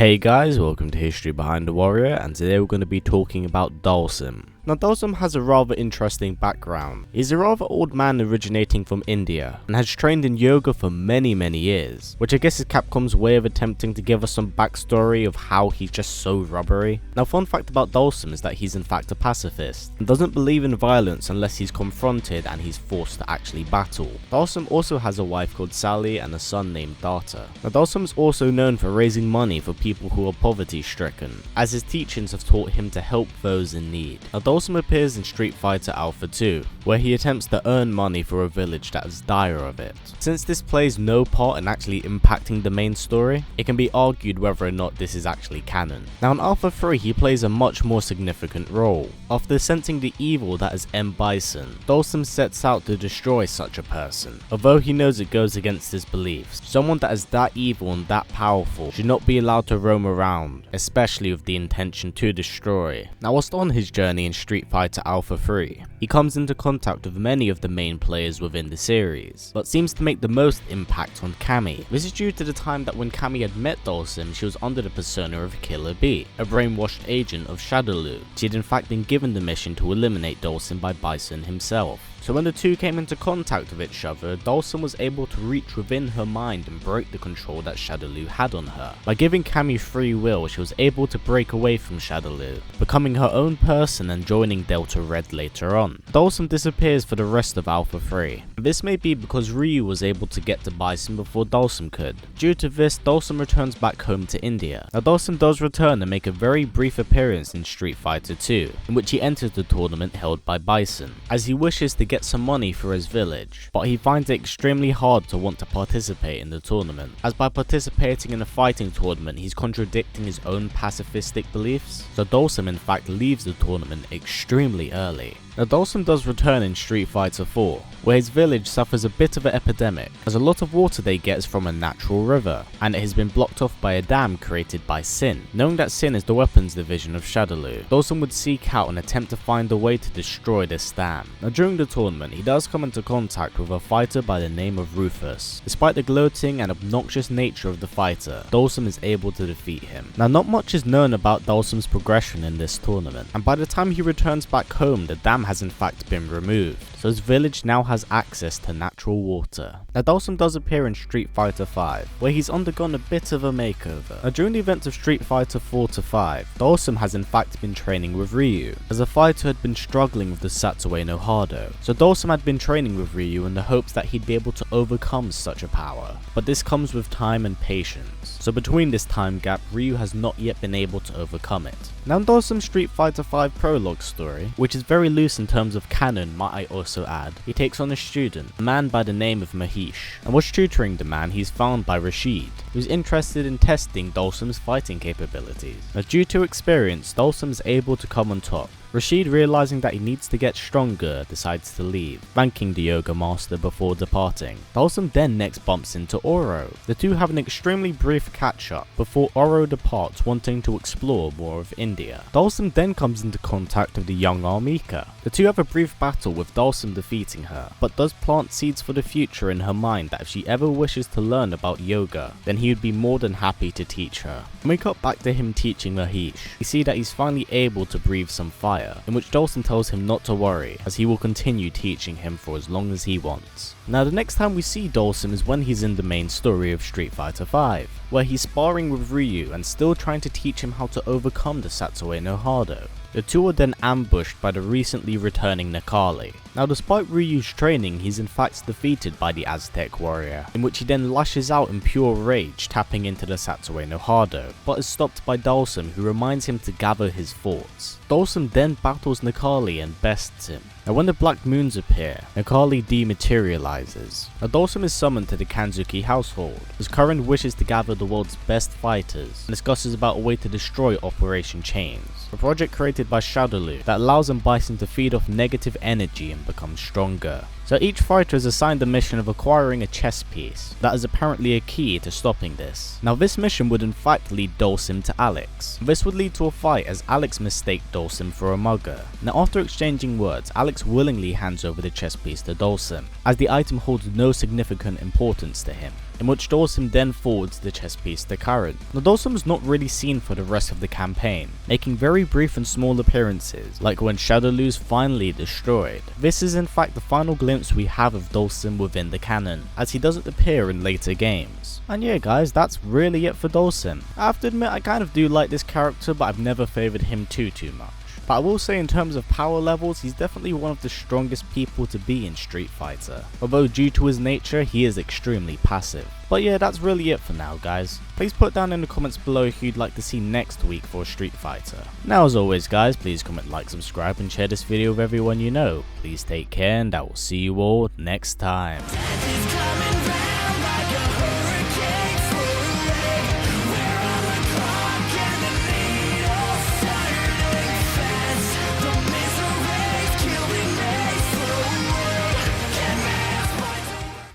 Hey guys, welcome to History Behind the Warrior, and today we're going to be talking about Dhalsim. Now Dhalsim has a rather interesting background. He's a rather old man originating from India and has trained in yoga for many years, which I guess is Capcom's way of attempting to give us some backstory of how he's just so rubbery. Now fun fact about Dhalsim is that he's in fact a pacifist and doesn't believe in violence unless he's confronted and he's forced to actually battle. Dhalsim also has a wife called Sally and a son named Data. Now Dhalsim is also known for raising money for people who are poverty stricken, as his teachings have taught him to help those in need. Now Dhalsim appears in Street Fighter Alpha 2, where he attempts to earn money for a village that is dire of it. Since this plays no part in actually impacting the main story, it can be argued whether or not this is actually canon. Now in Alpha 3 he plays a much more significant role. After sensing the evil that is M.bison, Dhalsim sets out to destroy such a person, although he knows it goes against his beliefs. Someone that is that evil and that powerful should not be allowed to roam around, especially with the intention to destroy. Now whilst on his journey in Street Fighter Alpha 3, he comes into contact with many of the main players within the series, but seems to make the most impact on Cammy. This is due to the time that when Cammy had met Dhalsim, she was under the persona of Killer B, a brainwashed agent of Shadaloo. She had in fact been given the mission to eliminate Dhalsim by Bison himself. So when the two came into contact with each other, Dhalsim was able to reach within her mind and break the control that Shadaloo had on her. By giving Cammy free will, she was able to break away from Shadaloo, becoming her own person and joining Delta Red later on. Dhalsim disappears for the rest of Alpha 3. This may be because Ryu was able to get to Bison before Dhalsim could. Due to this, Dhalsim returns back home to India. Now Dhalsim does return and make a very brief appearance in Street Fighter 2, in which he enters the tournament held by Bison, as he wishes to get some money for his village, but he finds it extremely hard to want to participate in the tournament, as by participating in a fighting tournament he's contradicting his own pacifistic beliefs. So Dhalsim in fact leaves the tournament extremely early. Now Dhalsim does return in Street Fighter 4, where his village suffers a bit of an epidemic, as a lot of water they get is from a natural river, and it has been blocked off by a dam created by Sin. Knowing that Sin is the weapons division of Shadaloo, Dhalsim would seek out and attempt to find a way to destroy this dam. Now during the tournament, he does come into contact with a fighter by the name of Rufus. Despite the gloating and obnoxious nature of the fighter, Dhalsim is able to defeat him. Now not much is known about Dhalsim's progression in this tournament, and by the time he returns back home, the dam has in fact been removed, so his village now has access to natural water. Now Dhalsim does appear in Street Fighter 5, where he's undergone a bit of a makeover. Now during the events of Street Fighter 4 to 5, Dhalsim has in fact been training with Ryu, as the fighter had been struggling with the Satsue no Hado. So Dhalsim had been training with Ryu in the hopes that he'd be able to overcome such a power, but this comes with time and patience. So between this time gap, Ryu has not yet been able to overcome it. Now in Dhalsim's Street Fighter 5 prologue story, which is very loose in terms of canon might I also add, he takes on a student, a man by the name of Mahesh, and was tutoring the man he's found by Rashid, who's interested in testing Dhalsim's fighting capabilities. Now due to experience, Dhalsim is able to come on top. Rashid, realizing that he needs to get stronger, decides to leave, thanking the yoga master before departing. Dhalsim then next bumps into Oro. The two have an extremely brief catch-up before Oro departs, wanting to explore more of India. Dhalsim then comes into contact with the young Armika. The two have a brief battle with Dhalsim defeating her, but does plant seeds for the future in her mind that if she ever wishes to learn about yoga, then he would be more than happy to teach her. When we cut back to him teaching Mahesh, we see that he's finally able to breathe some fire, in which Dhalsim tells him not to worry, as he will continue teaching him for as long as he wants. Now the next time we see Dhalsim is when he's in the main story of Street Fighter 5, where he's sparring with Ryu and still trying to teach him how to overcome the Satsue no Hado. The two are then ambushed by the recently returning Necalli. Now despite Ryu's training, he's in fact defeated by the Aztec warrior, in which he then lashes out in pure rage, tapping into the Satsue no Hado, but is stopped by Dhalsim, who reminds him to gather his thoughts. Dhalsim then battles Necalli and bests him. Now when the Black Moons appear, Necalli dematerializes. Now Dhalsim is summoned to the Kanzuki household, as Curran wishes to gather the world's best fighters, and discusses about a way to destroy Operation Chains, a project created by Shadaloo that allows M.bison to feed off negative energy and become stronger. So each fighter is assigned the mission of acquiring a chess piece that is apparently a key to stopping this. Now this mission would in fact lead Dhalsim to Alex. This would lead to a fight as Alex mistaked Dhalsim for a mugger. Now after exchanging words, Alex Alex willingly hands over the chess piece to Dhalsim, as the item holds no significant importance to him, in which Dhalsim then forwards the chess piece to Karen. Now Dhalsim is not really seen for the rest of the campaign, making very brief and small appearances, like when Shadowloo's finally destroyed. This is in fact the final glimpse we have of Dhalsim within the canon, as he doesn't appear in later games. And yeah guys, that's really it for Dhalsim. I have to admit I kind of do like this character, but I've never favoured him too much. But I will say in terms of power levels, he's definitely one of the strongest people to be in Street Fighter, although due to his nature he is extremely passive. But yeah, that's really it for now guys. Please put down in the comments below who you'd like to see next week for Street Fighter. Now as always guys, please comment, like, subscribe and share this video with everyone you know. Please take care and I will see you all next time.